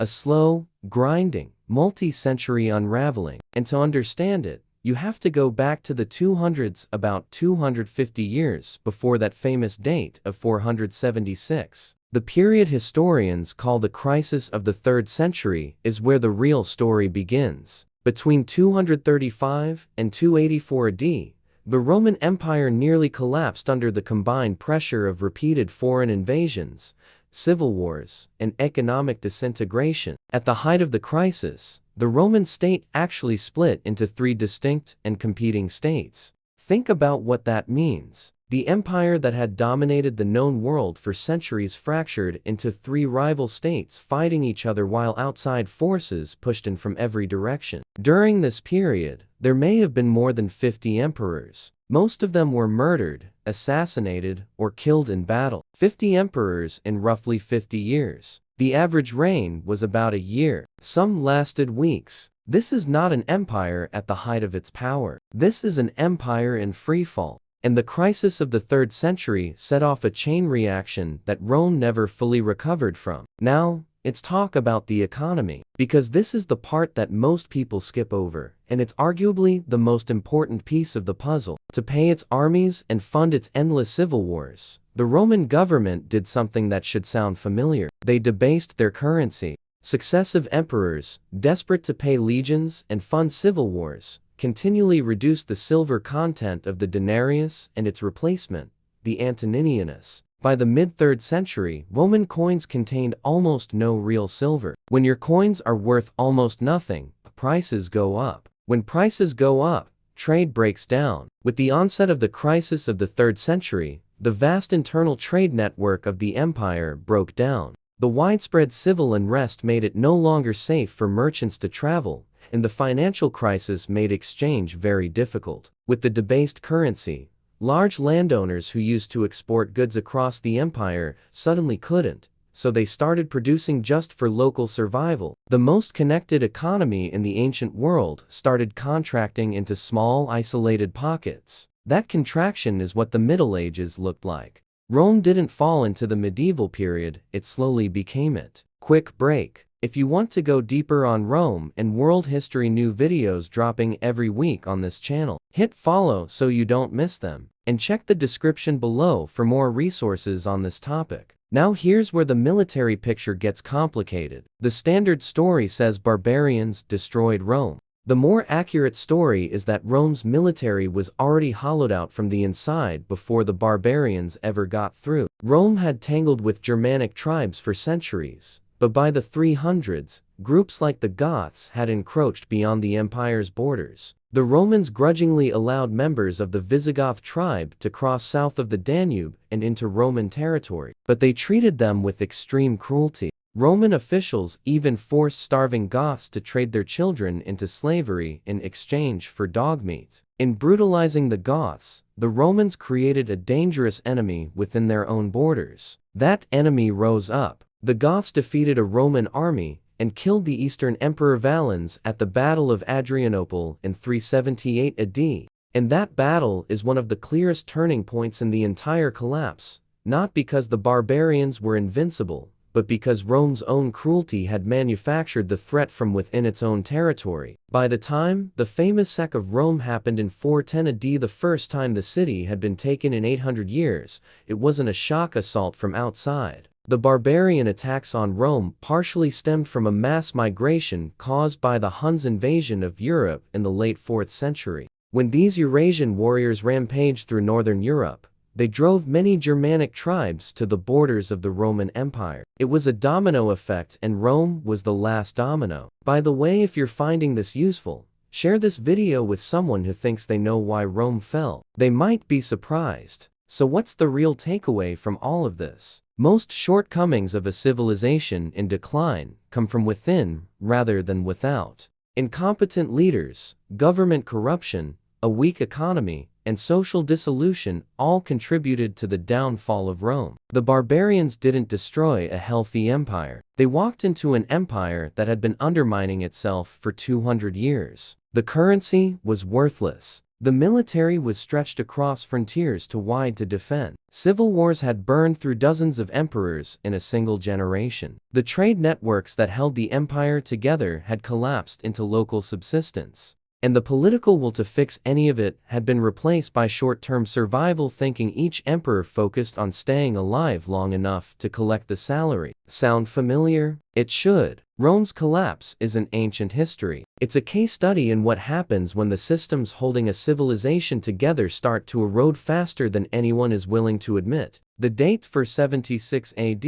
a slow, grinding, multi-century unraveling. And to understand it, you have to go back to the 200s, about 250 years before that famous date of 476. The period historians call the crisis of the 3rd century is where the real story begins. Between 235 and 284 AD, the Roman Empire nearly collapsed under the combined pressure of repeated foreign invasions, civil wars, and economic disintegration. At the height of the crisis, the Roman state actually split into 3 distinct and competing states. Think about what that means. The empire that had dominated the known world for centuries fractured into 3 rival states fighting each other while outside forces pushed in from every direction. During this period, there may have been more than 50 emperors. Most of them were murdered, assassinated, or killed in battle. 50 emperors in roughly 50 years. The average reign was about a year. Some lasted weeks. This is not an empire at the height of its power. This is an empire in freefall. And the crisis of the 3rd century set off a chain reaction that Rome never fully recovered from. Now, let's talk about the economy, because this is the part that most people skip over, and it's arguably the most important piece of the puzzle. To pay its armies and fund its endless civil wars, the Roman government did something that should sound familiar. They debased their currency. Successive emperors, desperate to pay legions and fund civil wars, continually reduced the silver content of the denarius and its replacement, the antoninianus. By the mid-3rd century, Roman coins contained almost no real silver. When your coins are worth almost nothing, prices go up. When prices go up, trade breaks down. With the onset of the crisis of the 3rd century, the vast internal trade network of the empire broke down. The widespread civil unrest made it no longer safe for merchants to travel, and the financial crisis made exchange very difficult. With the debased currency, large landowners who used to export goods across the empire suddenly couldn't, so they started producing just for local survival. The most connected economy in the ancient world started contracting into small, isolated pockets. That contraction is what the Middle Ages looked like. Rome didn't fall into the medieval period, it slowly became it. Quick break. If you want to go deeper on Rome and world history, new videos dropping every week on this channel. Hit follow so you don't miss them, and check the description below for more resources on this topic. Now here's where the military picture gets complicated. The standard story says barbarians destroyed Rome. The more accurate story is that Rome's military was already hollowed out from the inside before the barbarians ever got through. Rome had tangled with Germanic tribes for centuries. But by the 300s, groups like the Goths had encroached beyond the empire's borders. The Romans grudgingly allowed members of the Visigoth tribe to cross south of the Danube and into Roman territory, but they treated them with extreme cruelty. Roman officials even forced starving Goths to trade their children into slavery in exchange for dog meat. In brutalizing the Goths, the Romans created a dangerous enemy within their own borders. That enemy rose up. The Goths defeated a Roman army and killed the Eastern Emperor Valens at the Battle of Adrianople in 378 AD. And that battle is one of the clearest turning points in the entire collapse, not because the barbarians were invincible, but because Rome's own cruelty had manufactured the threat from within its own territory. By the time the famous sack of Rome happened in 410 AD, the first time the city had been taken in 800 years, it wasn't a shock assault from outside. The barbarian attacks on Rome partially stemmed from a mass migration caused by the Huns' invasion of Europe in the late 4th century. When these Eurasian warriors rampaged through northern Europe, they drove many Germanic tribes to the borders of the Roman Empire. It was a domino effect, and Rome was the last domino. By the way, if you're finding this useful, share this video with someone who thinks they know why Rome fell. They might be surprised. So what's the real takeaway from all of this? Most shortcomings of a civilization in decline come from within rather than without. Incompetent leaders, government corruption, a weak economy, and social dissolution all contributed to the downfall of Rome. The barbarians didn't destroy a healthy empire. They walked into an empire that had been undermining itself for 200 years. The currency was worthless. The military was stretched across frontiers too wide to defend. Civil wars had burned through dozens of emperors in a single generation. The trade networks that held the empire together had collapsed into local subsistence. And the political will to fix any of it had been replaced by short-term survival thinking. Each emperor focused on staying alive long enough to collect the salary. Sound familiar? It should. Rome's collapse is an ancient history. It's a case study in what happens when the systems holding a civilization together start to erode faster than anyone is willing to admit. The date for 76 AD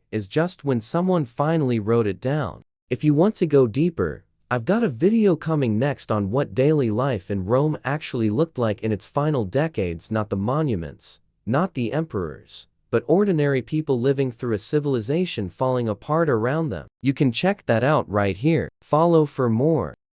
is just when someone finally wrote it down. If you want to go deeper, I've got a video coming next on what daily life in Rome actually looked like in its final decades. Not the monuments, not the emperors, but ordinary people living through a civilization falling apart around them. You can check that out right here. Follow for more.